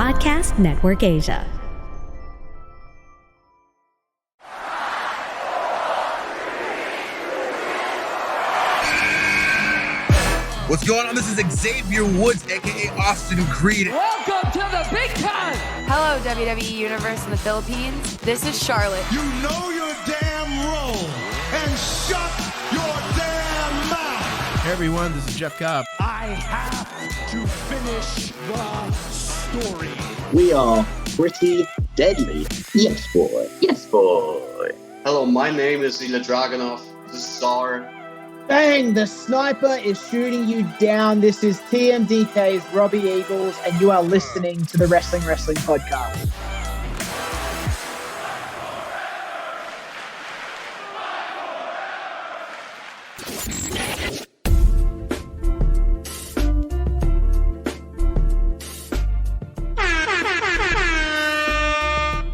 Podcast Network Asia. What's going on? This is Xavier Woods, aka Austin Creed. Welcome to the big time! Hello, WWE Universe in the Philippines. This is Charlotte. You know your damn role and shut your damn mouth. Hey everyone, this is Jeff Cobb. I have to finish the story. We are pretty deadly. Yes, boy. Yes, boy. Hello, my name is Ilja Dragunov, the star. Bang! The sniper is shooting you down. This is TMDK's Robbie Eagles, and you are listening to the Wrestling Podcast.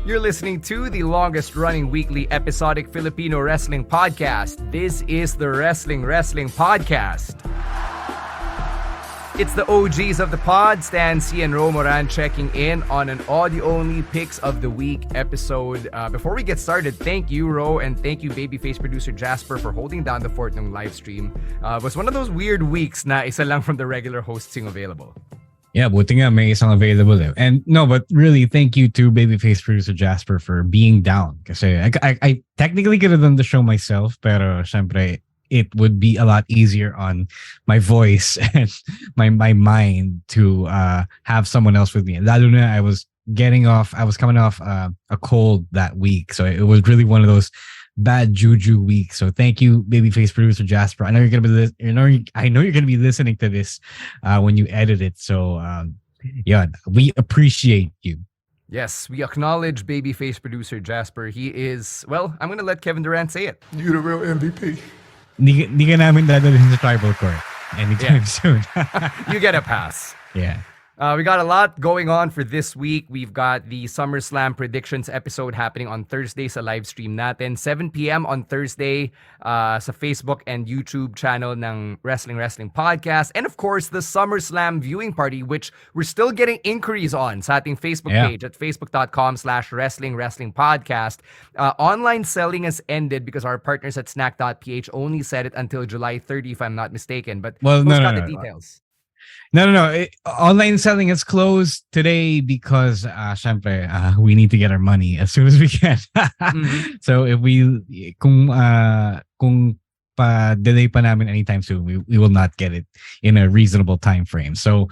You're listening to the longest-running weekly episodic Filipino wrestling podcast. This is the Wrestling Podcast. It's the OGs of the pod, Stan C and Ro Moran, checking in on an audio-only Picks of the Week episode. Before we get started, thank you, Ro, and thank you, babyface producer Jasper, for holding down the fort ng live stream. It was one of those weird weeks na isa lang from the regular hosting available. Yeah, buti nga may isang available eh. And no, but really thank you to babyface producer Jasper for being down. Kasi I technically could have done the show myself, pero syempre it would be a lot easier on my voice and my mind to have someone else with me. Lalo na I was coming off a cold that week. So it was really one of those bad juju week. So thank you, babyface producer Jasper. I know you're gonna be listening to this when you edit it. So yeah, we appreciate you. Yes, we acknowledge babyface producer Jasper. He is, well, I'm gonna let Kevin Durant say it. You're the real MVP. Di ka namin dadalhin sa tribal court anytime soon. You get a pass. Yeah. We got a lot going on for this week. We've got the SummerSlam predictions episode happening on Thursday sa live stream natin. 7 p.m. on Thursday sa Facebook and YouTube channel ng Wrestling Podcast. And of course, the SummerSlam viewing party, which we're still getting inquiries on sa ating Facebook page at facebook.com/Wrestling Podcast. Online selling has ended because our partners at snack.ph only said it until July 30, if I'm not mistaken. But well, got the details. No. Online selling is closed today because we need to get our money as soon as we can. Mm-hmm. So if kung pa-delay pa namin anytime soon, we will not get it in a reasonable time frame. So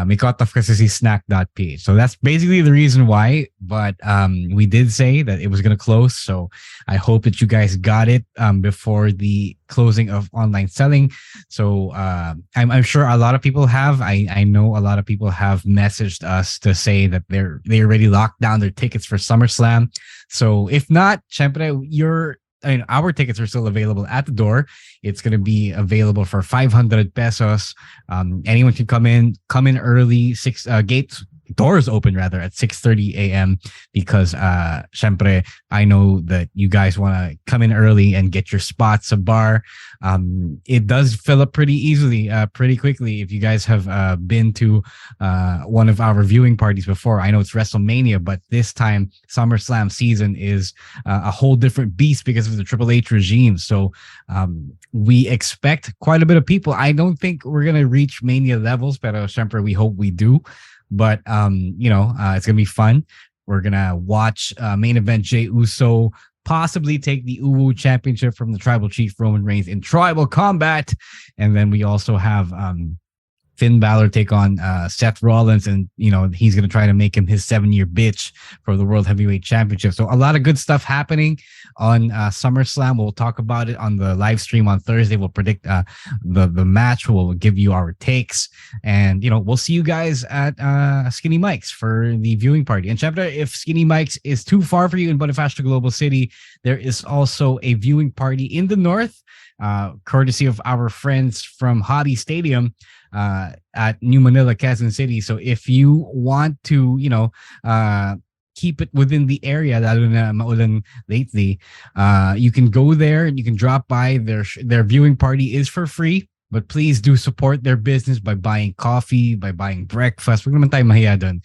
may cut off kasi si snack.ph. So that's basically the reason why. But we did say that it was going to close. So I hope that you guys got it before the closing of online selling. So I'm sure a lot of people have. I know a lot of people have messaged us to say that they already locked down their tickets for SummerSlam. So if not, syempre, our tickets are still available at the door. It's going to be available for 500 pesos. Anyone can come in early. Doors open rather at 6:30 a.m. because syempre I know that you guys want to come in early and get your spots a bar. It does fill up pretty easily, pretty quickly. If you guys have been to one of our viewing parties before, I know it's WrestleMania, but this time SummerSlam season is a whole different beast because of the Triple H regime. So we expect quite a bit of people. I don't think we're gonna reach Mania levels, but syempre we hope we do. But it's gonna be fun. We're gonna watch main event Jey Uso possibly take the Uwu Championship from the Tribal Chief Roman Reigns in tribal combat, and then we also have Finn Balor take on Seth Rollins, and he's gonna try to make him his 7-year bitch for the World Heavyweight Championship. So a lot of good stuff happening on SummerSlam. We'll talk about it on the live stream on Thursday. We'll predict the match. We'll give you our takes, and we'll see you guys at Skinny Mike's for the viewing party. And chapter, if Skinny Mike's is too far for you in Bonifacio Global City, there is also a viewing party in the north, courtesy of our friends from Hobby Stadium at New Manila, Quezon City. So if you want to, keep it within the area, lalo na maulan lately, you can go there and you can drop by. Their viewing party is for free, but please do support their business by buying coffee, by buying breakfast. Wag naman tayo mahiya dun.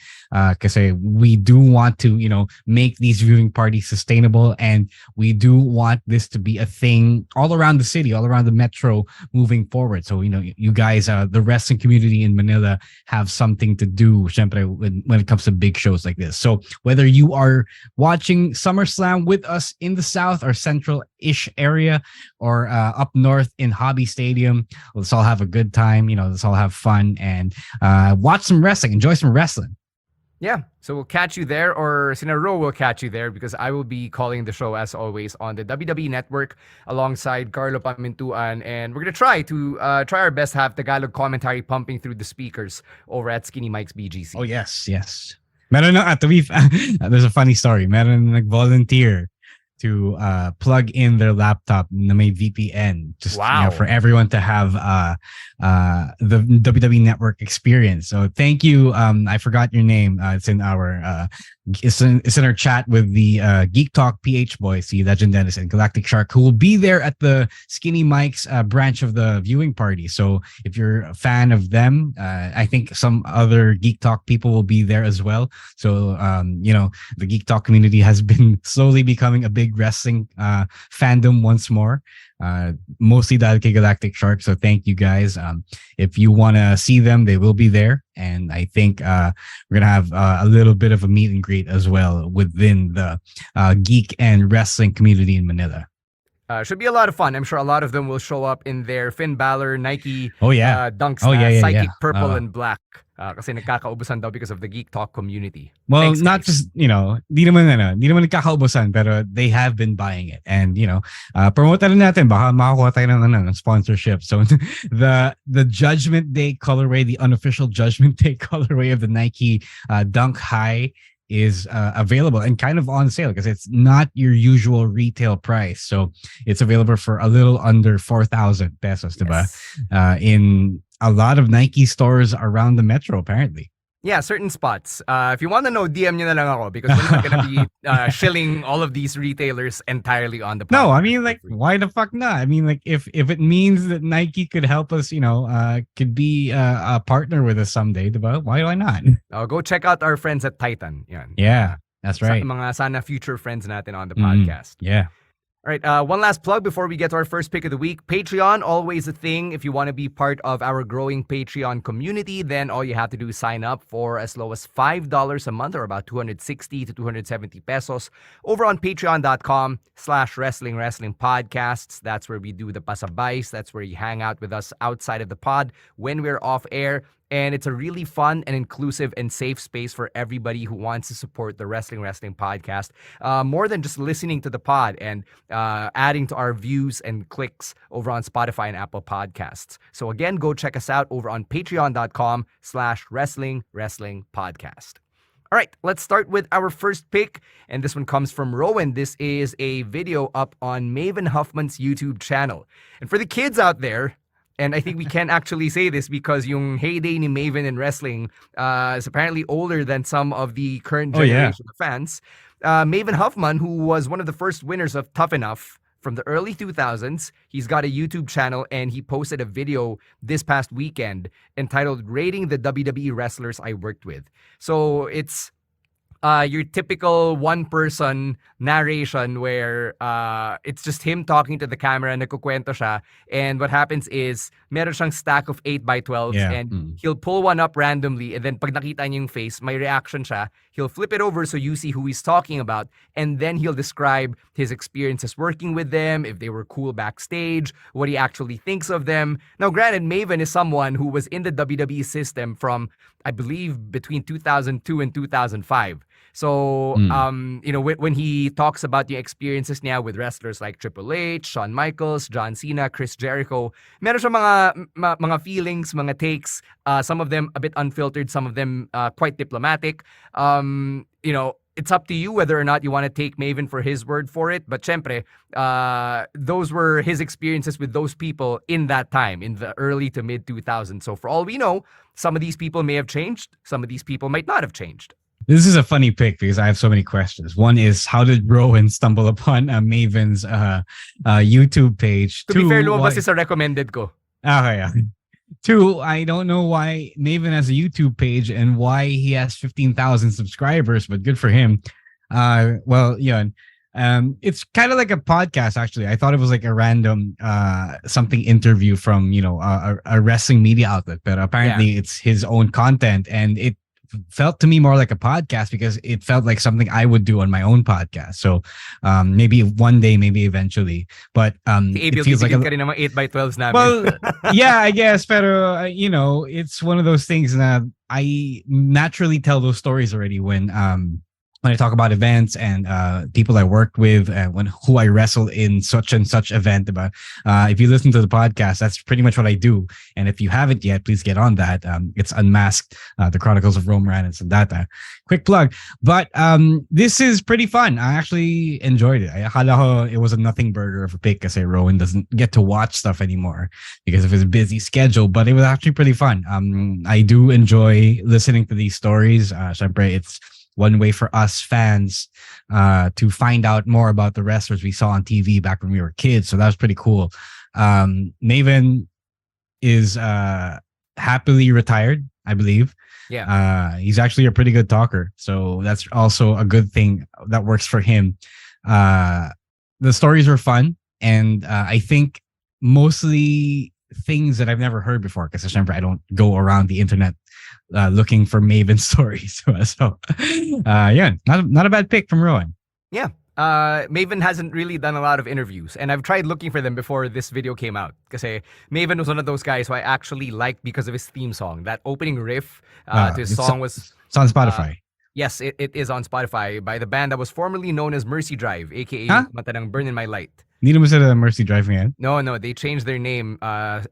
Kasi we do want to, make these viewing parties sustainable, and we do want this to be a thing all around the city, all around the metro moving forward. So, you guys, the wrestling community in Manila have something to do, syempre, when it comes to big shows like this. So whether you are watching SummerSlam with us in the South or Central-ish area, or up north in Hobby Stadium, let's all have a good time. Let's all have fun and watch some wrestling, enjoy some wrestling. Yeah, so we'll catch you there, or Sinaro will catch you there, because I will be calling the show as always on the WWE Network alongside Carlo Pamintuan, and we're gonna try our best to have Tagalog commentary pumping through the speakers over at Skinny Mike's BGC. Oh yes. Meron na, there's a funny story. Meron nag-volunteer to plug in their laptop na may VPN, just for everyone to have the WWE Network experience. So thank you. I forgot your name. It's in our it's in our chat with the Geek Talk PH boys, the Legend Dennis and Galactic Shark, who will be there at the Skinny Mike's branch of the viewing party. So if you're a fan of them, I think some other Geek Talk people will be there as well. So the Geek Talk community has been slowly becoming a big wrestling fandom once more, mostly dahil kay Galactic Shark. So thank you guys. If you want to see them, they will be there, and I think we're gonna have a little bit of a meet and greet as well within the geek and wrestling community in Manila. Should be a lot of fun. I'm sure a lot of them will show up in their Finn Balor Nike dunks, Psychic Purple and Black. Kasi nagkakaubusan daw because of the Geek Talk community. Well, thanks, not guys. Just, di naman nagkakaubusan, pero they have been buying it. And, promote na natin, baka makakuha tayo ng sponsorship. So, the Judgment Day colorway, the unofficial Judgment Day colorway of the Nike Dunk High is available and kind of on sale because it's not your usual retail price. So it's available for a little under 4,000 pesos, diba? In a lot of Nike stores around the metro, apparently. Yeah, certain spots. If you want to know, DM nyo na lang ako, because we're not going to be shilling all of these retailers entirely on the podcast. No, I mean, why the fuck not? I mean, if it means that Nike could help us, could be a partner with us someday, diba? Why not? Go check out our friends at Titan. Yan. Yeah, that's right. Sana future friends natin on the podcast. Yeah. All right, one last plug before we get to our first pick of the week. Patreon, always a thing. If you want to be part of our growing Patreon community, then all you have to do is sign up for as low as $5 a month, or about 260 to 270 pesos, over on patreon.com/wrestling podcasts. That's where we do the pasabays. That's where you hang out with us outside of the pod when we're off air. And it's a really fun and inclusive and safe space for everybody who wants to support the Wrestling podcast. More than just listening to the pod and adding to our views and clicks over on Spotify and Apple Podcasts. So again, go check us out over on patreon.com/wrestling podcast. All right, let's start with our first pick. And this one comes from Rowen. This is a video up on Maven Huffman's YouTube channel. And for the kids out there, and I think we can actually say this because yung heyday ni Maven in wrestling is apparently older than some of the current generation of fans. Maven Huffman, who was one of the first winners of Tough Enough from the early 2000s, he's got a YouTube channel, and he posted a video this past weekend entitled Rating the WWE Wrestlers I Worked With. So it's your typical one-person narration where it's just him talking to the camera, nagkukwento siya, and what happens is meron siyang stack of 8x12s, and he'll pull one up randomly, and then pag nakita niyo yung face, may reaction siya, he'll flip it over so you see who he's talking about, and then he'll describe his experiences working with them, if they were cool backstage, what he actually thinks of them. Now, granted, Maven is someone who was in the WWE system from, I believe, between 2002 and 2005. So, when he talks about the experiences niya with wrestlers like Triple H, Shawn Michaels, John Cena, Chris Jericho, meron siya mga feelings, mga takes, some of them a bit unfiltered, some of them quite diplomatic. It's up to you whether or not you want to take Maven for his word for it. But syempre, those were his experiences with those people in that time, in the early to mid 2000s. So for all we know, some of these people may have changed. Some of these people might not have changed. This is a funny pick because I have so many questions. One is, how did Rowen stumble upon Maven's YouTube page? To be fair, lumabas is a recommended ko. Okay, yeah. Two, I don't know why Maven has a YouTube page and why he has 15,000 subscribers, but good for him. Well, yeah. It's kind of like a podcast, actually. I thought it was like a random something interview from, a wrestling media outlet, but apparently it's his own content, and it felt to me more like a podcast because it felt like something I would do on my own podcast. So maybe one day, maybe eventually, but it feels like 8x12s namin. well, yeah, I guess, pero it's one of those things that I naturally tell those stories already when I talk about events and people I worked with and who I wrestled in such and such event. About if you listen to the podcast, that's pretty much what I do. And if you haven't yet, please get on that. It's Unmasked, the Chronicles of Rome Rannets and that. Quick plug. But this is pretty fun. I actually enjoyed it. Akala ko it was a nothing burger of a pick kasi Rowen doesn't get to watch stuff anymore because of his busy schedule. But it was actually pretty fun. I do enjoy listening to these stories. Syempre, it's one way for us fans to find out more about the wrestlers we saw on TV back when we were kids. So that was pretty cool. Maven is happily retired, I believe. Yeah. He's actually a pretty good talker. So that's also a good thing that works for him. The stories were fun. And I think mostly things that I've never heard before because I don't go around the internet looking for Maven stories. So yeah, not a bad pick from Rowen. Yeah. Maven hasn't really done a lot of interviews, and I've tried looking for them before this video came out. Because Maven was one of those guys who I actually liked because of his theme song. That opening riff to his song was... It's on Spotify. Yes, it is on Spotify by the band that was formerly known as Mercy Drive, aka Mata ng Burn in My Light. Hindi mo sila Mercy Drive ngayon? No, they changed their name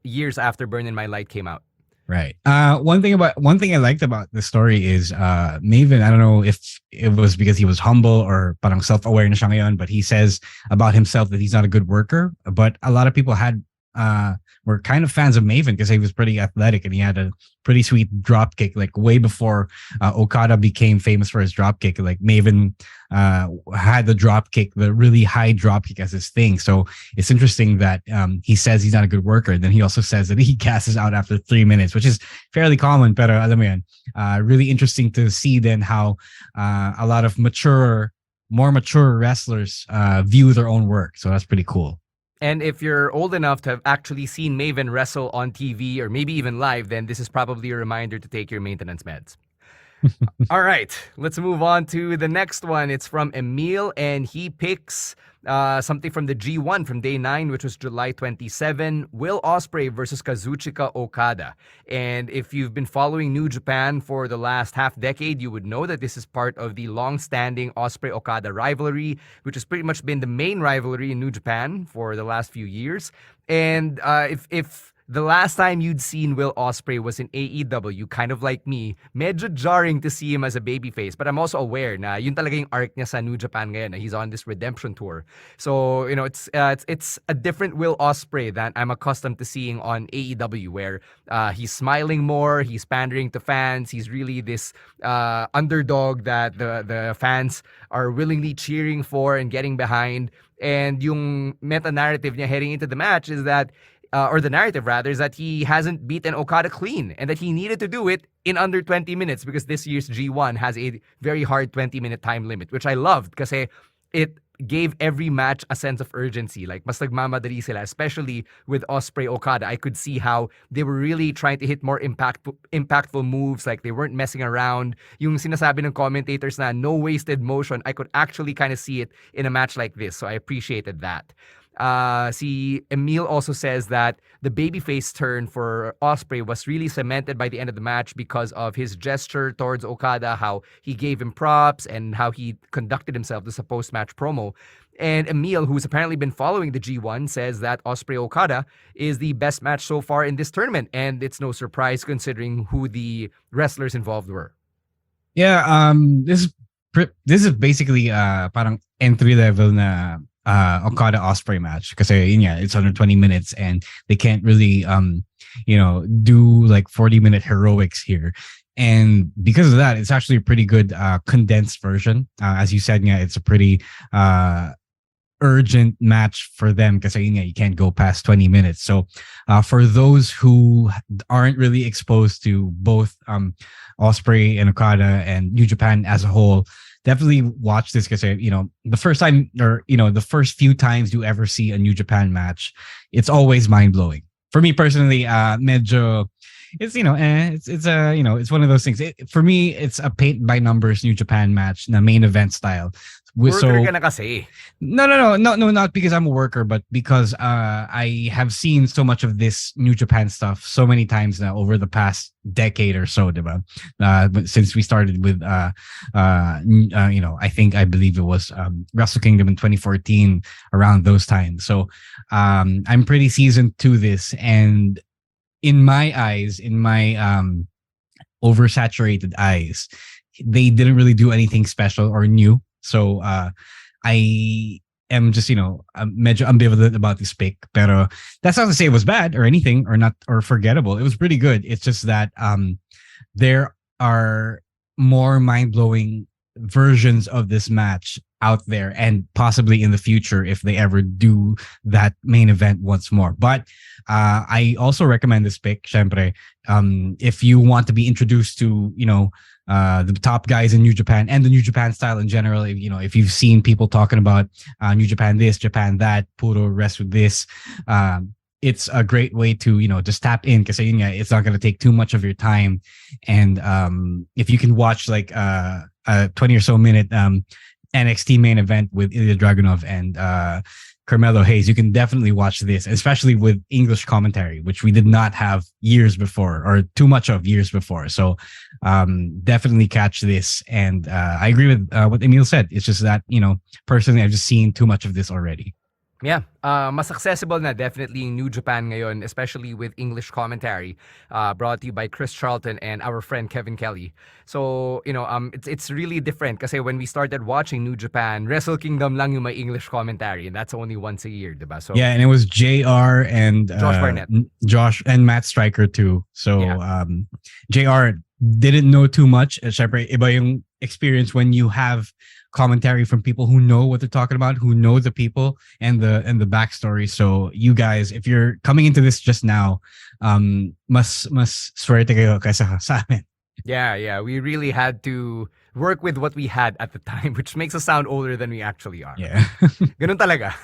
years after Burn in My Light came out. Right. One thing I liked about the story is Maven, I don't know if it was because he was humble or parang self-aware na siya ngayon, but he says about himself that he's not a good worker. But a lot of people were kind of fans of Maven because he was pretty athletic and he had a pretty sweet drop kick, like way before Okada became famous for his drop kick. Like Maven had the drop kick, the really high drop kick as his thing. So it's interesting that he says he's not a good worker. And then he also says that he gasses out after 3 minutes, which is fairly common. Pero alam mo yan, really interesting to see then how a lot of more mature wrestlers view their own work. So that's pretty cool. And if you're old enough to have actually seen Maven wrestle on TV or maybe even live, then this is probably a reminder to take your maintenance meds. All right, let's move on to the next one. It's from Emile, and he picks something from the G1 from day 9, which was July 27, Will Ospreay versus Kazuchika Okada. And if you've been following New Japan for the last half decade, you would know that this is part of the long-standing Ospreay-Okada rivalry, which has pretty much been the main rivalry in New Japan for the last few years. And if the last time you'd seen Will Ospreay was in AEW, kind of like me, medyo jarring to see him as a babyface. But I'm also aware na yun talaga yung arc niya sa New Japan ngayon. He's on this redemption tour. So, it's a different Will Ospreay than I'm accustomed to seeing on AEW, where he's smiling more, he's pandering to fans, he's really this underdog that the fans are willingly cheering for and getting behind. And yung meta-narrative niya heading into the match is that or the narrative rather, is that he hasn't beaten Okada clean and that he needed to do it in under 20 minutes because this year's G1 has a very hard 20-minute time limit, which I loved because it gave every match a sense of urgency. Like, mas nagmamadali sila, especially with Ospreay Okada. I could see how they were really trying to hit more impactful moves. Like, they weren't messing around. Yung sinasabi ng commentators na no wasted motion, I could actually kind of see it in a match like this. So I appreciated that. Emile also says that the babyface turn for Ospreay was really cemented by the end of the match because of his gesture towards Okada, how he gave him props and how he conducted himself as a post-match promo. And Emile, who's apparently been following the G1, says that Ospreay Okada is the best match so far in this tournament, and it's no surprise considering who the wrestlers involved were. Yeah, this is basically parang entry level na Okada Ospreay match because it's under 20 minutes and they can't really do like 40-minute heroics here. And because of that, it's actually a pretty good condensed version. As you said, it's a pretty urgent match for them because you can't go past 20 minutes. So for those who aren't really exposed to both Ospreay and Okada and New Japan as a whole, definitely watch this because the first time, or the first few times you ever see a New Japan match, it's always mind-blowing. For me personally, medyo it's it's one of those things. For me, it's a paint by numbers New Japan match, na main event style. Worker ka na kasi. No, not because I'm a worker, but because I have seen so much of this New Japan stuff so many times now over the past decade or so, diba? Since we started with I believe it was Wrestle Kingdom in 2014, around those times. So I'm pretty seasoned to this, and in my eyes, in my oversaturated eyes, they didn't really do anything special or new. So I am just medyo ambivalent about this pick. Pero that's not to say it was bad or anything, or not, or forgettable. It was pretty good. It's just that there are more mind-blowing versions of this match out there, and possibly in the future if they ever do that main event once more. But I also recommend this pick, syempre, if you want to be introduced to the top guys in New Japan and the New Japan style in general. If you've seen people talking about New Japan this, Japan that, puro rest with this, it's a great way to just tap in, because it's not going to take too much of your time. And if you can watch like a 20 or so minute NXT main event with Ilja Dragunov and Carmelo Hayes, you can definitely watch this, especially with English commentary, which we did not have years before, or too much of years before. So definitely catch this. And I agree with what Emile said. It's just that, personally, I've just seen too much of this already. Yeah, mas accessible na definitely in New Japan ngayon, especially with English commentary, brought to you by Chris Charlton and our friend Kevin Kelly. So, it's really different kasi when we started watching New Japan, Wrestle Kingdom lang yung may English commentary, and that's only once a year, diba? So yeah, and it was JR and Josh Barnett. Josh and Matt Stryker too. So yeah. JR didn't know too much. Syempre, iba yung experience when you have commentary from people who know what they're talking about, who know the people and the backstory. So you guys, if you're coming into this just now, mas swerte kayo kaysa sa amin. Yeah, we really had to work with what we had at the time, which makes us sound older than we actually are. Yeah. Ganun talaga.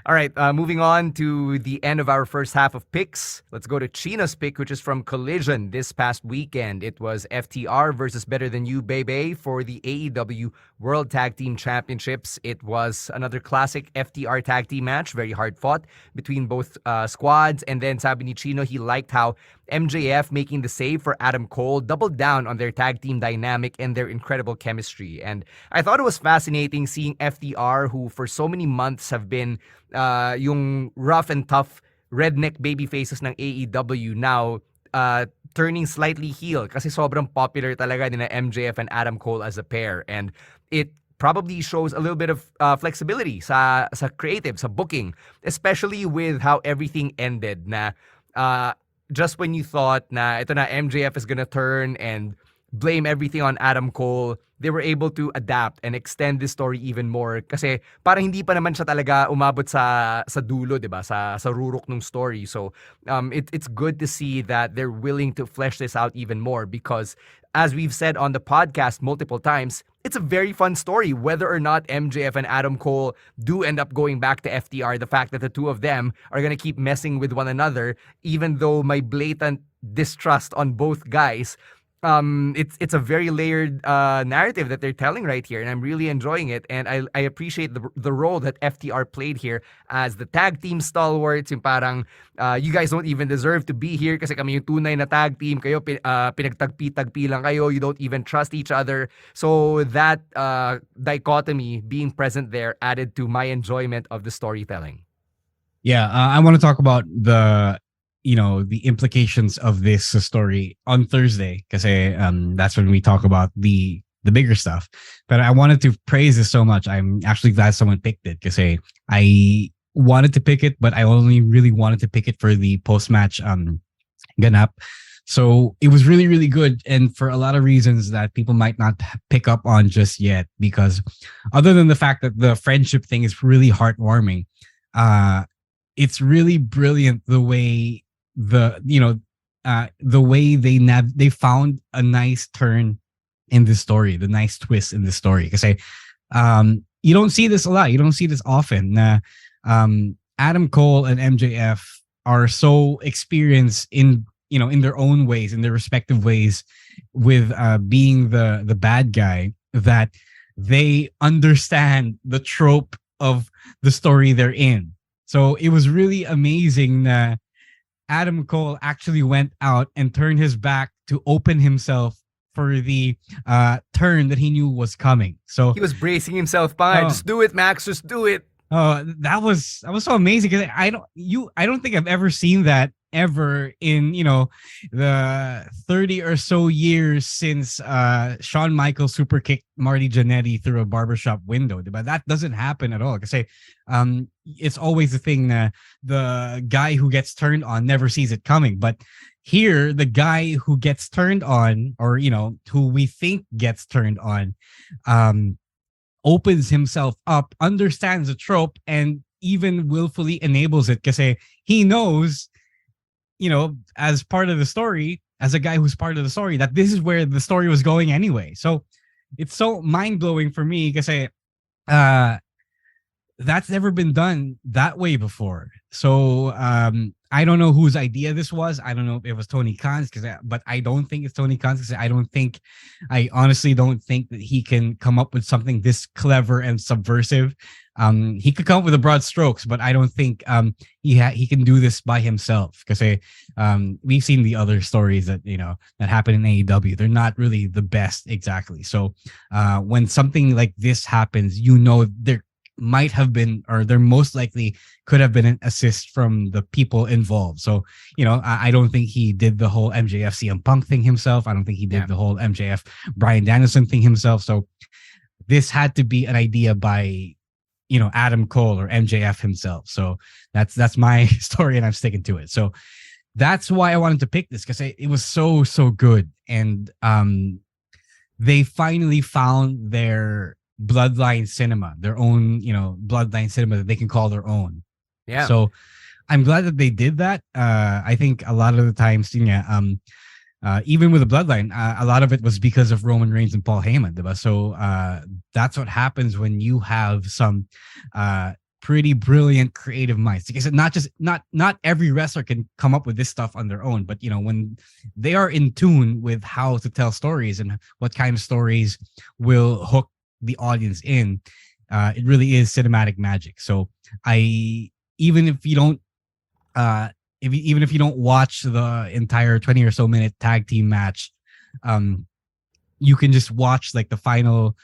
All right, moving on to the end of our first half of picks. Let's go to Chino's pick, which is from Collision this past weekend. It was FTR versus Better Than You Baybay for the AEW World Tag Team Championships. It was another classic FTR tag team match, very hard fought between both squads. And then sabi ni Chino, he liked how MJF making the save for Adam Cole doubled down on their tag team dynamic and their incredible chemistry. And I thought it was fascinating seeing FTR, who for so many months have been yung rough and tough redneck baby faces ng AEW, now turning slightly heel kasi sobrang popular talaga nila MJF and Adam Cole as a pair. And it probably shows a little bit of flexibility sa creative, sa booking, especially with how everything ended na just when you thought na ito na MJF is gonna turn and blame everything on Adam Cole, they were able to adapt and extend this story even more kasi parang hindi pa naman siya talaga umabot sa dulo, diba? Sa rurok ng story. So it's good to see that they're willing to flesh this out even more, because as we've said on the podcast multiple times, it's a very fun story. Whether or not MJF and Adam Cole do end up going back to FTR, the fact that the two of them are going to keep messing with one another, even though my blatant distrust on both guys, it's a very layered narrative that they're telling right here, and I'm really enjoying it. And I appreciate the role that FTR played here as the tag team stalwarts. Yung parang you guys don't even deserve to be here kasi kami yung tunay na tag team, kayo pinagtagpi-tagpi lang kayo, you don't even trust each other. So that dichotomy being present there added to my enjoyment of the storytelling. Yeah, I want to talk about the implications of this story on Thursday, because that's when we talk about the bigger stuff. But I wanted to praise this so much. I'm actually glad someone picked it, because I wanted to pick it, but I only really wanted to pick it for the post-match ganap So it was really, really good. And for a lot of reasons that people might not pick up on just yet, because other than the fact that the friendship thing is really heartwarming, it's really brilliant the way the way they found a nice turn in this story, the nice twist in the story. Because you don't see this a lot. You don't see this often. Adam Cole and MJF are so experienced in their own ways, in their respective ways, with being the bad guy, that they understand the trope of the story they're in. So it was really amazing that Adam Cole actually went out and turned his back to open himself for the turn that he knew was coming. So he was bracing himself by. Just do it, Max. Just do it. That was so amazing, because I don't think I've ever seen that ever in the 30 or so years since Shawn Michaels super kicked Marty Jannetty through a barbershop window. But that doesn't happen at all. Like I say, it's always the thing that the guy who gets turned on never sees it coming. But here, the guy who gets turned on, or who we think gets turned on, opens himself up, understands the trope, and even willfully enables it, because he knows, as part of the story, as a guy who's part of the story, that this is where the story was going anyway. So it's so mind-blowing for me, because that's never been done that way before. So I don't know whose idea this was. I don't know if it was Tony Khan's, but I don't think it's Tony Khan's, because I honestly don't think that he can come up with something this clever and subversive. He could come up with the broad strokes, but I don't think he can do this by himself, because we've seen the other stories that that happen in AEW. They're not really the best exactly. So when something like this happens, there might have been, or there most likely could have been, an assist from the people involved. So I don't think he did the whole MJF CM Punk thing himself. I don't think he did the whole MJF Bryan Danielson thing himself. So this had to be an idea by Adam Cole or MJF himself. So that's my story, and I'm sticking to it. So that's why I wanted to pick this, because it was so good. And they finally found their bloodline cinema, their own bloodline cinema that they can call their own. Yeah. So I'm glad that they did that. I think a lot of the times, even with the bloodline, a lot of it was because of Roman Reigns and Paul Heyman. So that's what happens when you have some pretty brilliant creative minds. Like I said, not every wrestler can come up with this stuff on their own, but when they are in tune with how to tell stories and what kind of stories will hook the audience in, it really is cinematic magic. So even if you don't watch the entire 20 or so minute tag team match, you can just watch like the final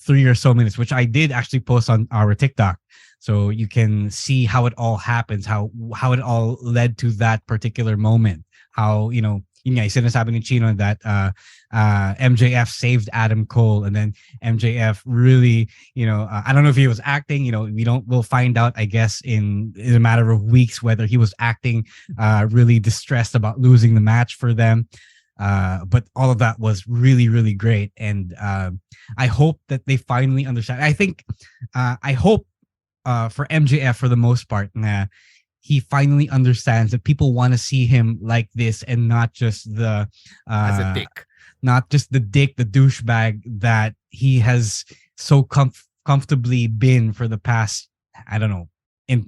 3 or so minutes, which I did actually post on our TikTok. So you can see how it all happens, how it all led to that particular moment, how sinasabi ni Chino that MJF saved Adam Cole, and then MJF really, I don't know if he was acting, we'll find out, I guess, in a matter of weeks, whether he was acting really distressed about losing the match for them. But all of that was really, really great. And I hope that they finally understand. I hope for MJF, for the most part, he finally understands that people want to see him like this, and not just the as a dick, not just the dick, the douchebag that he has so comfortably been for the past, I don't know,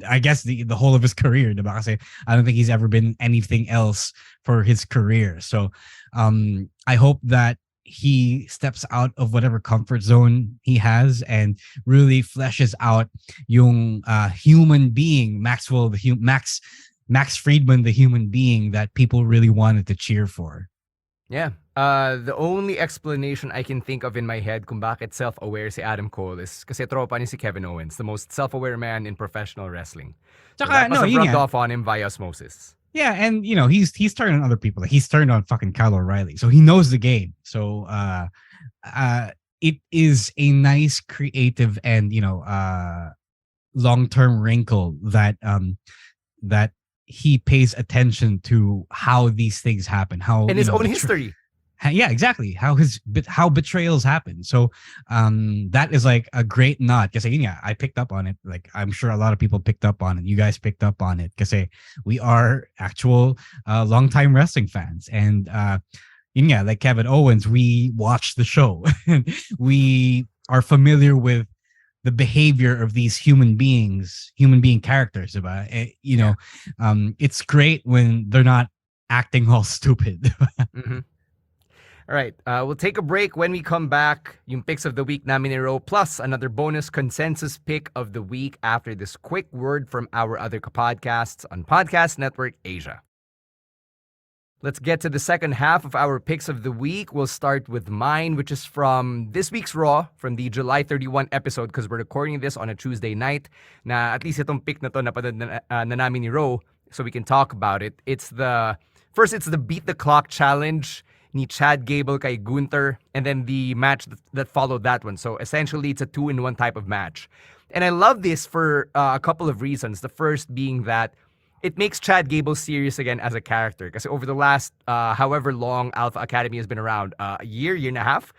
I guess the whole of his career. I don't think he's ever been anything else for his career. So I hope that he steps out of whatever comfort zone he has and really fleshes out yung human being, Max Friedman, the human being that people really wanted to cheer for. Yeah. The only explanation I can think of in my head kung bakit self-aware si Adam Cole is kasi tropa ni si Kevin Owens, the most self-aware man in professional wrestling. So that must have rubbed off on him via osmosis. Yeah, and he's turned on other people. Like he's turned on fucking Kyle O'Reilly, so he knows the game. So it is a nice, creative, and long-term wrinkle that he pays attention to how these things happen, how in his own history. Yeah, exactly. How betrayals happen. So that is like a great nod. Because yeah, I picked up on it. Like I'm sure a lot of people picked up on it. You guys picked up on it because we are actual longtime wrestling fans. And yeah, like Kevin Owens, we watch the show. We are familiar with the behavior of these human being characters. About it's great when they're not acting all stupid. Mm-hmm. All right, we'll take a break. When we come back, yung picks of the week namin ni Ro, plus another bonus consensus pick of the week after this quick word from our other podcasts on Podcast Network Asia. Let's get to the second half of our picks of the week. We'll start with mine, which is from this week's Raw, from the July 31 episode, because we're recording this on a Tuesday night. Na at least itong pick na to napanood na namin ni Ro, so we can talk about it. It's the Beat the Clock Challenge ni Chad Gable kay Gunther, and then the match that followed that one. So essentially, it's a 2-in-1 type of match. And I love this for a couple of reasons. The first being that it makes Chad Gable serious again as a character. Because over the last however long Alpha Academy has been around, a year and a half,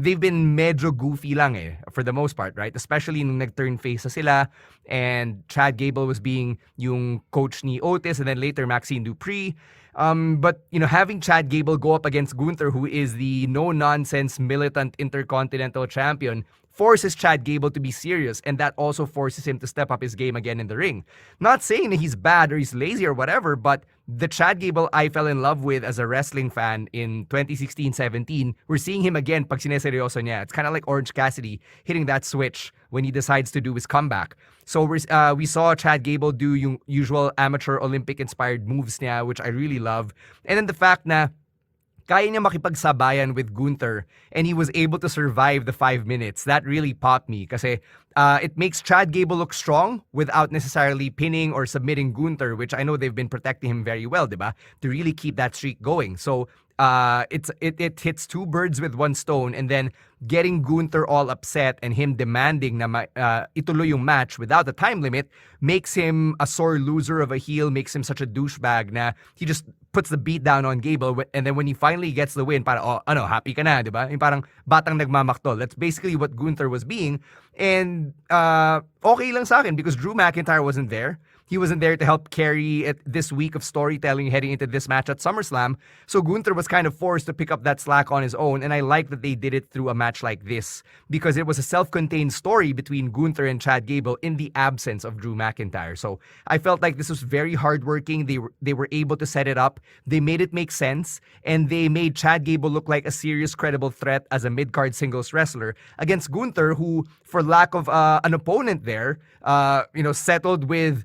they've been medyo goofy lang for the most part, right? Especially nung nag-turn face na sila, and Chad Gable was being yung coach ni Otis, and then later Maxine Dupree. But having Chad Gable go up against Gunther, who is the no-nonsense militant intercontinental champion, forces Chad Gable to be serious, and that also forces him to step up his game again in the ring. Not saying that he's bad or he's lazy or whatever, but the Chad Gable I fell in love with as a wrestling fan in 2016-17, we're seeing him again pag sineseryoso niya. It's kind of like Orange Cassidy hitting that switch when he decides to do his comeback. So we saw Chad Gable do yung usual amateur Olympic-inspired moves niya, which I really love. And then the fact na kaya niya makipagsabayan with Gunther, and he was able to survive the 5 minutes. That really popped me kasi it makes Chad Gable look strong without necessarily pinning or submitting Gunther, which I know they've been protecting him very well, diba? To really keep that streak going. So it hits two birds with one stone, and then getting Gunther all upset and him demanding na ituloy yung match without a time limit makes him a sore loser of a heel, makes him such a douchebag na he just puts the beat down on Gable, and then when he finally gets the win, parang, happy ka na, diba? Yung parang batang nagmamaktol. That's basically what Gunther was being. And okay lang sa akin because Drew McIntyre wasn't there. He wasn't there to help carry it this week of storytelling heading into this match at SummerSlam. So Gunther was kind of forced to pick up that slack on his own. And I like that they did it through a match like this because it was a self-contained story between Gunther and Chad Gable in the absence of Drew McIntyre. So I felt like this was very hardworking. They were able to set it up. They made it make sense. And they made Chad Gable look like a serious, credible threat as a mid-card singles wrestler against Gunther, who, for lack of an opponent there, settled with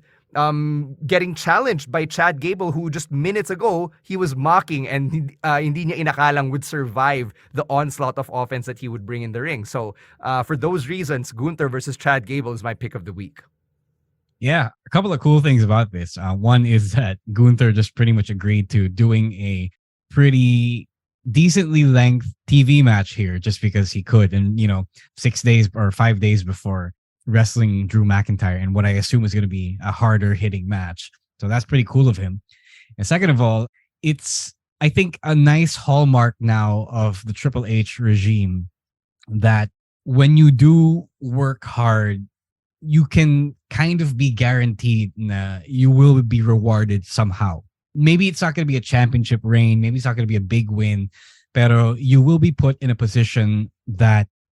getting challenged by Chad Gable, who just minutes ago he was mocking and hindi niya inakalang would survive the onslaught of offense that he would bring in the ring. So for those reasons, Gunther versus Chad Gable is my pick of the week. Yeah, a couple of cool things about this. One is that Gunther just pretty much agreed to doing a pretty decently length TV match here just because he could, and 6 days or 5 days before wrestling Drew McIntyre and what I assume is going to be a harder hitting match. So that's pretty cool of him. And second of all, it's, I think, a nice hallmark now of the Triple H regime that when you do work hard, you can kind of be guaranteed that you will be rewarded somehow. Maybe it's not going to be a championship reign. Maybe it's not going to be a big win, pero you will be put in a position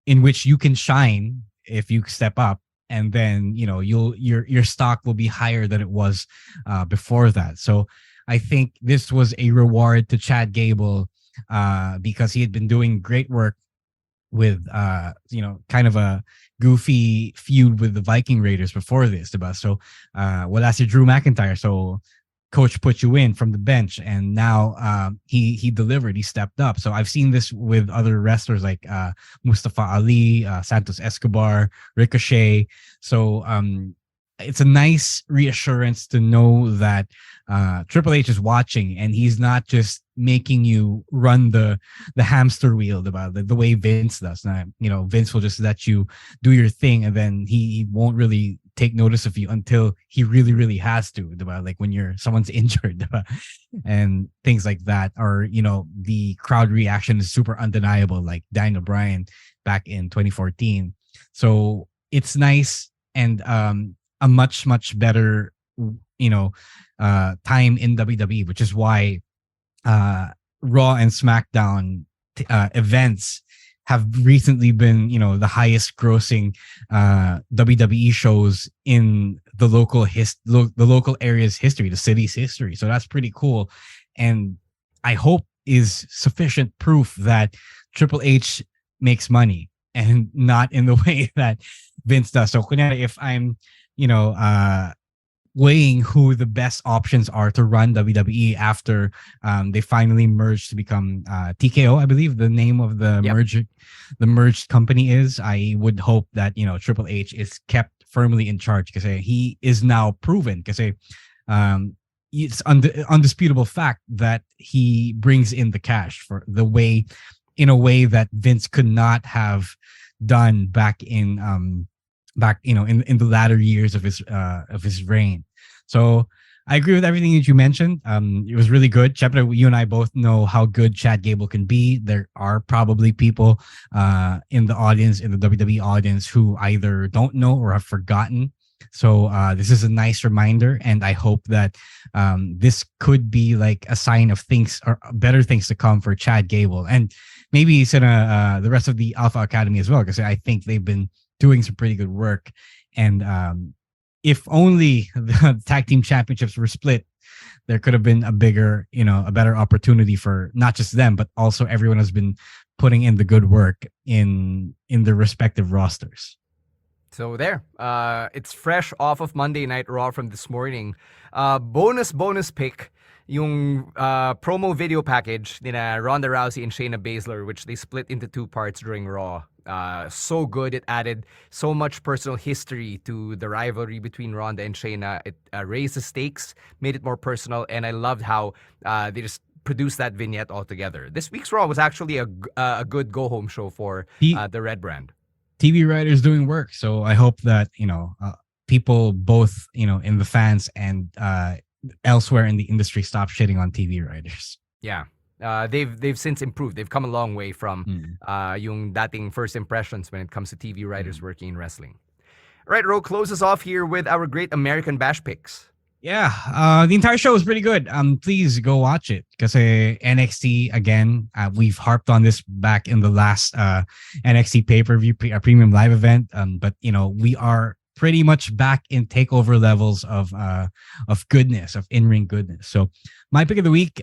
in which you can shine if you step up. And then your stock will be higher than it was before that. So I think this was a reward to Chad Gable because he had been doing great work with kind of a goofy feud with the Viking Raiders before this. Diba? So wala si Drew McIntyre, so coach put you in from the bench, and now he delivered. He stepped up. So I've seen this with other wrestlers like Mustafa Ali, Santos Escobar, Ricochet. So it's a nice reassurance to know that Triple H is watching, and he's not just making you run the hamster wheel the way Vince does. Vince will just let you do your thing, and then he won't really take notice of you until he really, really has to, diba? Like when someone's injured, diba? And things like that. Or, the crowd reaction is super undeniable, like Daniel Bryan back in 2014. So it's nice and a much, much better, time in WWE, which is why Raw and SmackDown events have recently been, the highest grossing WWE shows in the local area's history, the city's history. So that's pretty cool. And I hope is sufficient proof that Triple H makes money and not in the way that Vince does. So if I'm, weighing who the best options are to run WWE after they finally merged to become TKO, I believe the name of the merged company is. I would hope that Triple H is kept firmly in charge because he is now proven. Because it's undisputable fact that he brings in the cash for in a way that Vince could not have done back in in the latter years of his reign. So I agree with everything that you mentioned. It was really good. Syempre, you and I both know how good Chad Gable can be. There are probably people in the audience, in the WWE audience, who either don't know or have forgotten. So this is a nice reminder, and I hope that this could be like a sign of things or better things to come for Chad Gable, and maybe the rest of the Alpha Academy as well, because I think they've been doing some pretty good work. And if only the tag team championships were split, there could have been a better opportunity for not just them, but also everyone has been putting in the good work in their respective rosters. So there, it's fresh off of Monday Night Raw from this morning. Bonus pick, yung promo video package nina Ronda Rousey and Shayna Baszler, which they split into two parts during Raw. So good. It added so much personal history to the rivalry between Ronda and Shayna. It raised the stakes, made it more personal, and I loved how they just produced that vignette altogether. This week's Raw was actually a good go-home show for the Red Brand. TV writers doing work, so I hope that people both in the fans and elsewhere in the industry stop shitting on TV writers. Yeah. They've since improved. They've come a long way from yung dating first impressions when it comes to TV writers working in wrestling. All right, Ro, close us off here with our Great American Bash picks. Yeah, the entire show was pretty good. Please go watch it because NXT again. We've harped on this back in the last NXT pay-per-view premium live event. But we are pretty much back in takeover levels of goodness, of in-ring goodness. So my pick of the week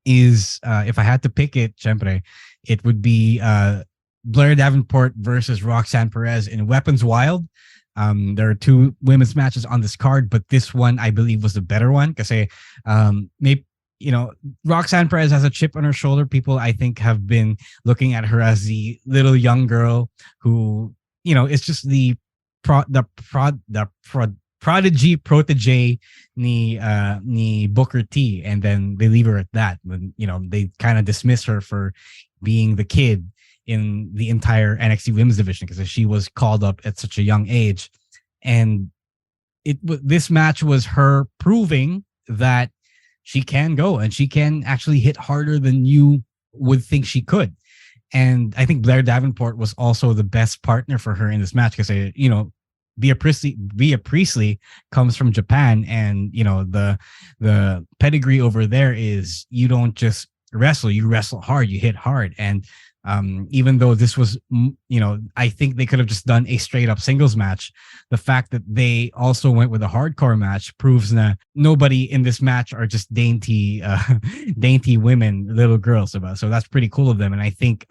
is if I had to pick it, syempre, it would be Blair Davenport versus Roxanne Perez in Weapons Wild. There are two women's matches on this card, but this one I believe was the better one because Roxanne Perez has a chip on her shoulder. People I think have been looking at her as the little young girl who it's just the prodigy protege ni Booker T, and then they leave her at that. When they kind of dismiss her for being the kid in the entire NXT women's division because she was called up at such a young age. And this match was her proving that she can go and she can actually hit harder than you would think she could. And I think Blair Davenport was also the best partner for her in this match because Bea Priestley comes from Japan, and the pedigree over there is you don't just wrestle, you wrestle hard, you hit hard. And even though this was I think they could have just done a straight up singles match, the fact that they also went with a hardcore match proves that nobody in this match are just dainty women, little girls. So that's pretty cool of them. And I think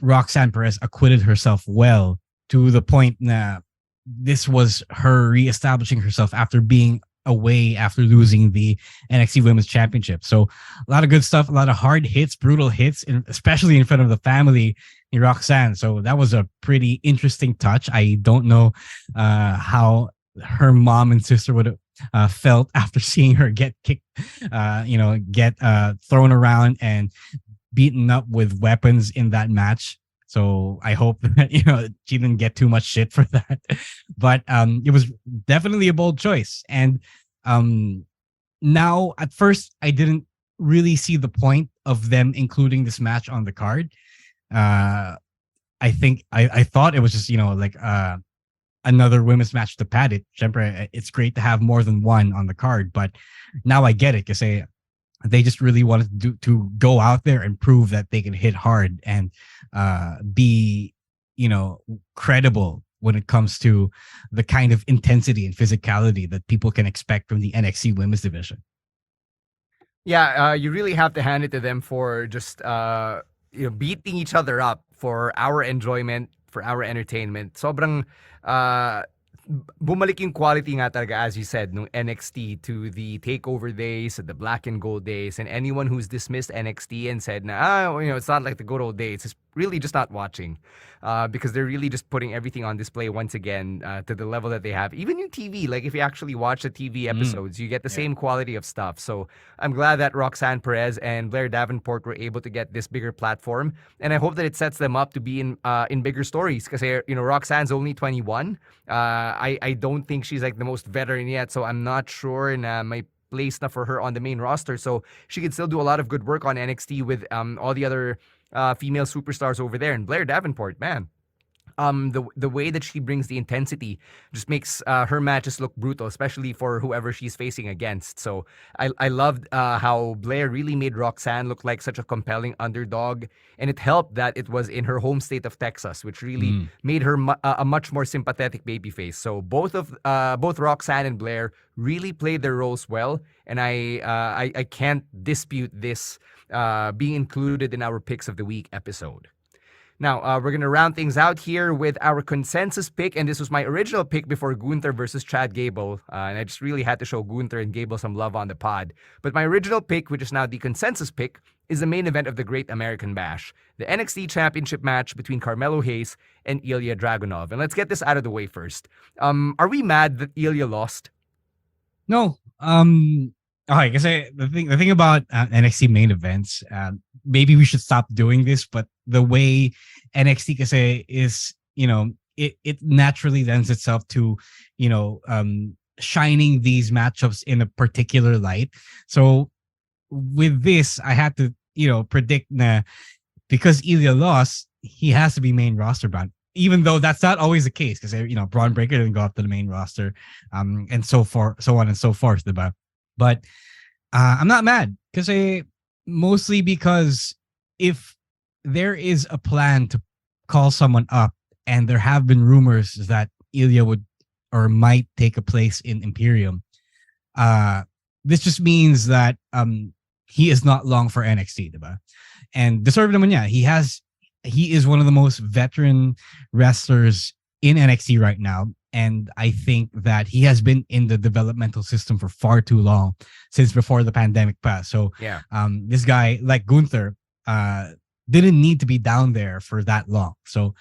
Roxanne Perez acquitted herself well to the point that this was her reestablishing herself after being away after losing the NXT Women's Championship. So a lot of good stuff, a lot of hard hits, brutal hits, especially in front of the family in Roxanne. So that was a pretty interesting touch. I don't know how her mom and sister would have felt after seeing her get kicked, get thrown around and beaten up with weapons in that match. So I hope that she didn't get too much shit for that. But it was definitely a bold choice. And now at first I didn't really see the point of them including this match on the card. I think I thought it was just like another women's match to pad it. Syempre, it's great to have more than one on the card, but now I get it because they just really wanted to go out there and prove that they can hit hard and be credible when it comes to the kind of intensity and physicality that people can expect from the NXT women's division. Yeah, you really have to hand it to them for just beating each other up for our enjoyment, for our entertainment. Sobrang bumalik yung quality nga talaga, as you said, nung NXT to the takeover days, the black and gold days, and anyone who's dismissed NXT and said na it's not like the good old days, is really just not watching, because they're really just putting everything on display once again to the level that they have. Even in TV, like if you actually watch the TV episodes, you get the same quality of stuff. So I'm glad that Roxanne, Perez, and Blair Davenport were able to get this bigger platform, and I hope that it sets them up to be in bigger stories, because Roxanne's only 21. I don't think she's like the most veteran yet, so I'm not sure na may place na for her on the main roster. So she could still do a lot of good work on NXT with all the other female superstars over there. And Blair Davenport, man, the way that she brings the intensity just makes her matches look brutal, especially for whoever she's facing against. So I loved how Blair really made Roxanne look like such a compelling underdog, and it helped that it was in her home state of Texas, which really made her a much more sympathetic babyface. So both Roxanne and Blair really played their roles well, and I can't dispute this being included in our Picks of the Week episode. Now, we're going to round things out here with our consensus pick, and this was my original pick before Gunther versus Chad Gable, and I just really had to show Gunther and Gable some love on the pod. But my original pick, which is now the consensus pick, is the main event of the Great American Bash, the NXT Championship match between Carmelo Hayes and Ilja Dragunov. And let's get this out of the way first. Are we mad that Ilja lost? No. Okay, kasi the thing about NXT main events, maybe we should stop doing this, but the way NXT kasi is, it naturally lends itself to, shining these matchups in a particular light. So with this, I had to, predict na because Ilja lost, he has to be main roster bound. Even though that's not always the case, because Braun Breaker didn't go up to the main roster, and so on and so forth, diba? But I'm not mad mostly because if there is a plan to call someone up, and there have been rumors that Ilja would or might take a place in Imperium, this just means that he is not long for NXT, diba? And deserved naman niya. He is one of the most veteran wrestlers in NXT right now. And I think that he has been in the developmental system for far too long, since before the pandemic passed. So yeah, this guy, like Gunther, didn't need to be down there for that long. So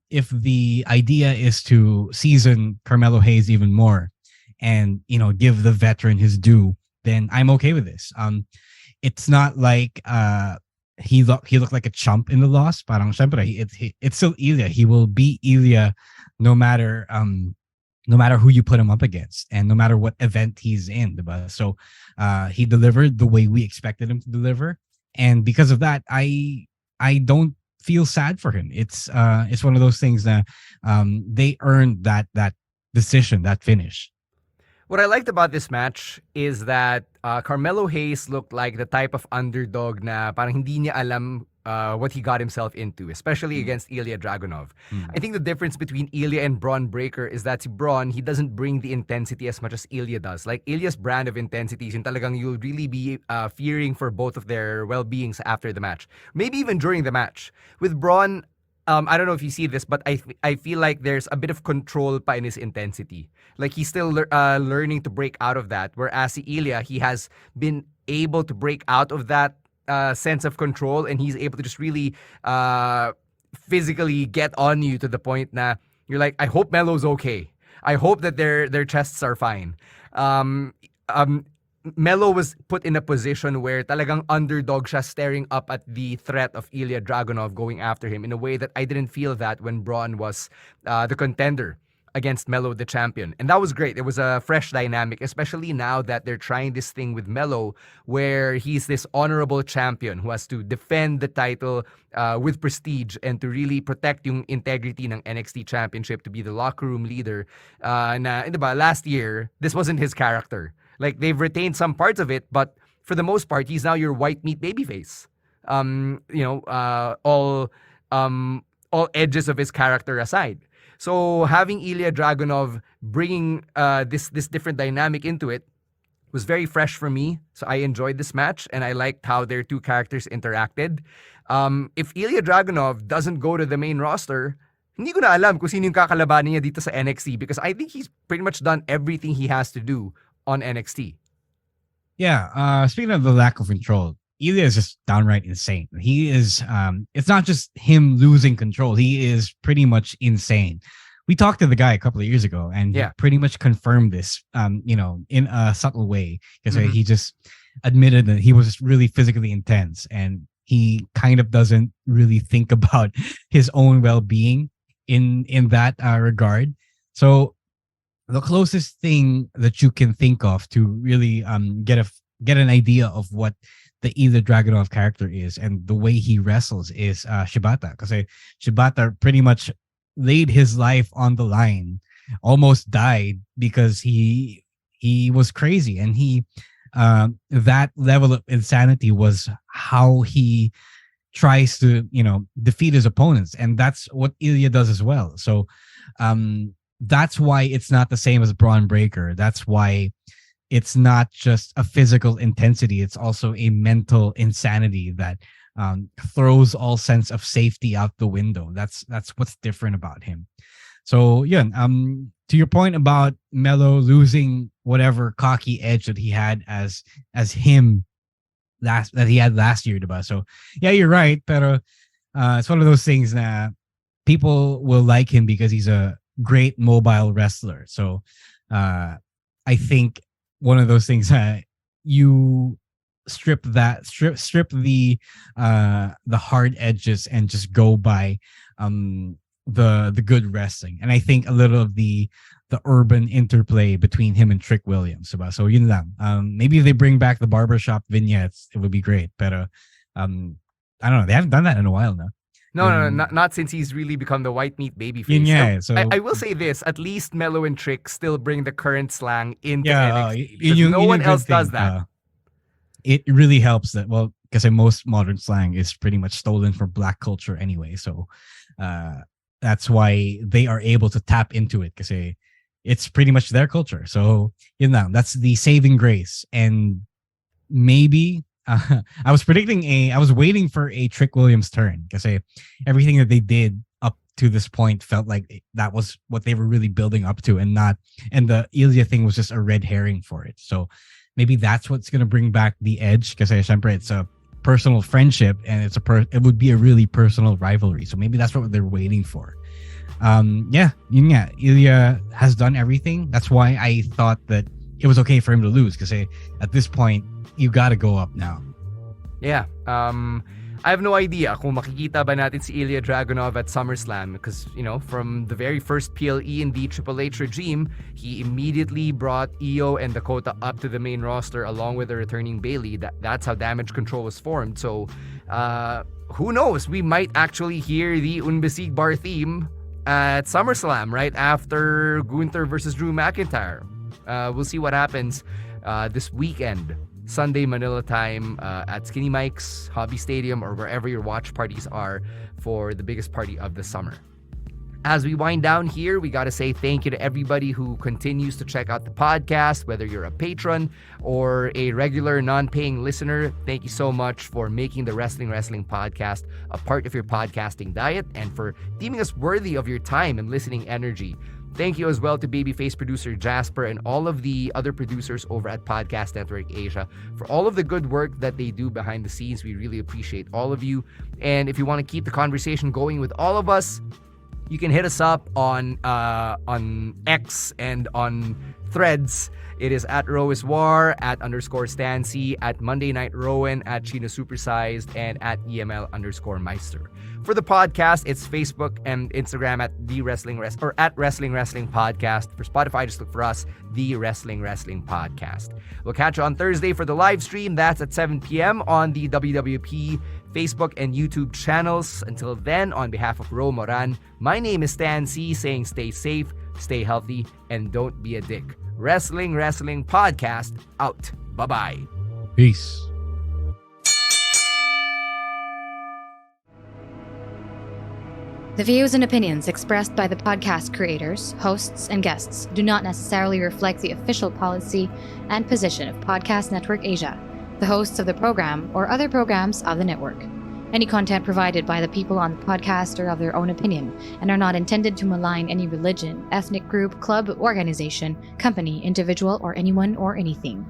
if the idea is to season Carmelo Hayes even more and, give the veteran his due, then I'm okay with this. It's not like he looked like a chump in the loss. Parang syempre, it's still Ilja. He will be Ilja no matter who you put him up against and no matter what event he's in. Diba? So he delivered the way we expected him to deliver, and because of that, I don't feel sad for him. It's one of those things that they earned that decision, that finish. What I liked about this match is that Carmelo Hayes looked like the type of underdog na parang hindi niya alam what he got himself into, especially against Ilja Dragunov. I think the difference between Ilja and Braun Breaker is that si Braun, he doesn't bring the intensity as much as Ilja does. Like Ilja's brand of intensity is yung talagang you'll really be fearing for both of their well-beings after the match. Maybe even during the match. With Braun, I don't know if you see this, but I feel like there's a bit of control pa in his intensity. Like he's still learning to break out of that. Whereas si Ilja, he has been able to break out of that sense of control, and he's able to just really physically get on you to the point na you're like, I hope Melo's okay. I hope that their chests are fine. Melo was put in a position where talagang underdog siya, staring up at the threat of Ilja Dragunov going after him in a way that I didn't feel that when Braun was the contender against Melo, the champion. And that was great. It was a fresh dynamic, especially now that they're trying this thing with Melo where he's this honorable champion who has to defend the title with prestige and to really protect yung integrity ng NXT Championship, to be the locker room leader. Diba, last year, this wasn't his character. Like, they've retained some parts of it, but for the most part, he's now your white meat babyface. All edges of his character aside. So having Ilja Dragunov bringing this different dynamic into it was very fresh for me. So I enjoyed this match and I liked how their two characters interacted. If Ilja Dragunov doesn't go to the main roster, hindi ko na alam kung sino yung kakalabanin niya dito sa NXT, because I think he's pretty much done everything he has to do on NXT. Yeah, speaking of the lack of control, Ilja is just downright insane. He is, it's not just him losing control. He is pretty much insane. We talked to the guy a couple of years ago and he pretty much confirmed this, in a subtle way. Because he just admitted that he was really physically intense and he kind of doesn't really think about his own well-being in that regard. So the closest thing that you can think of to really get an idea of what the Ilja Dragunov character is and the way he wrestles is Shibata. Because Shibata pretty much laid his life on the line, almost died because he was crazy, and he that level of insanity was how he tries to defeat his opponents, and that's what Ilja does as well. So that's why it's not the same as Braun Breaker. That's why it's not just a physical intensity. It's also a mental insanity that throws all sense of safety out the window. That's what's different about him. So yeah, to your point about Melo losing whatever cocky edge that he had as him last year, diba? So yeah, you're right. Pero it's one of those things that people will like him because he's a great mobile wrestler. So I think one of those things you strip the hard edges and just go by the good wrestling. And I think a little of the urban interplay between him and Trick Williams. So yun lang. Maybe if they bring back the barbershop vignettes, it would be great. But I don't know. They haven't done that in a while now. No, not since he's really become the white meat babyface. Yeah, so I will say this: at least Melo and Trick still bring the current slang into NXT. No one else does that. It really helps that, well, because most modern slang is pretty much stolen from Black culture anyway. So that's why they are able to tap into it, because it's pretty much their culture. So that's the saving grace. And maybe. I was waiting for a Trick Williams turn, because everything that they did up to this point felt like that was what they were really building up to, and the Ilja thing was just a red herring for it. So maybe that's what's gonna bring back the edge, because it's a personal friendship and it would be a really personal rivalry. So maybe that's what they're waiting for. Ilja has done everything. That's why I thought that it was okay for him to lose, because at this point you gotta go up now. Yeah. I have no idea kung makikita ba natin si Ilja Dragunov at SummerSlam, because, from the very first PLE in the Triple H regime, he immediately brought Io and Dakota up to the main roster along with the returning Bayley. That's how Damage Control was formed. So, who knows? We might actually hear the Unbesig Bar theme at SummerSlam right after Gunther versus Drew McIntyre. We'll see what happens this weekend. Sunday Manila time at Skinny Mike's, Hobby Stadium, or wherever your watch parties are for the biggest party of the summer. As we wind down here, we got to say thank you to everybody who continues to check out the podcast, whether you're a patron or a regular non-paying listener. Thank you so much for making the Wrestling podcast a part of your podcasting diet and for deeming us worthy of your time and listening energy. Thank you as well to Babyface producer Jasper and all of the other producers over at Podcast Network Asia for all of the good work that they do behind the scenes. We really appreciate all of you. And if you want to keep the conversation going with all of us, you can hit us up on X and on threads. It is at @RowisWar, @_Stancy, @Monday Night Rowen, @Chino Supersized, and @EML_Meister. For the podcast, it's Facebook and Instagram at Wrestling Podcast. For Spotify, just look for us, The Wrestling Podcast. We'll catch you on Thursday for the live stream. That's at 7 p.m. on the WWP Facebook and YouTube channels. Until then, on behalf of Ro Moran, my name is Stan C, saying stay safe, stay healthy, and don't be a dick. Wrestling Podcast out. Bye-bye. Peace. The views and opinions expressed by the podcast creators, hosts, and guests do not necessarily reflect the official policy and position of Podcast Network Asia, the hosts of the program, or other programs of the network. Any content provided by the people on the podcast are of their own opinion and are not intended to malign any religion, ethnic group, club, organization, company, individual, or anyone or anything.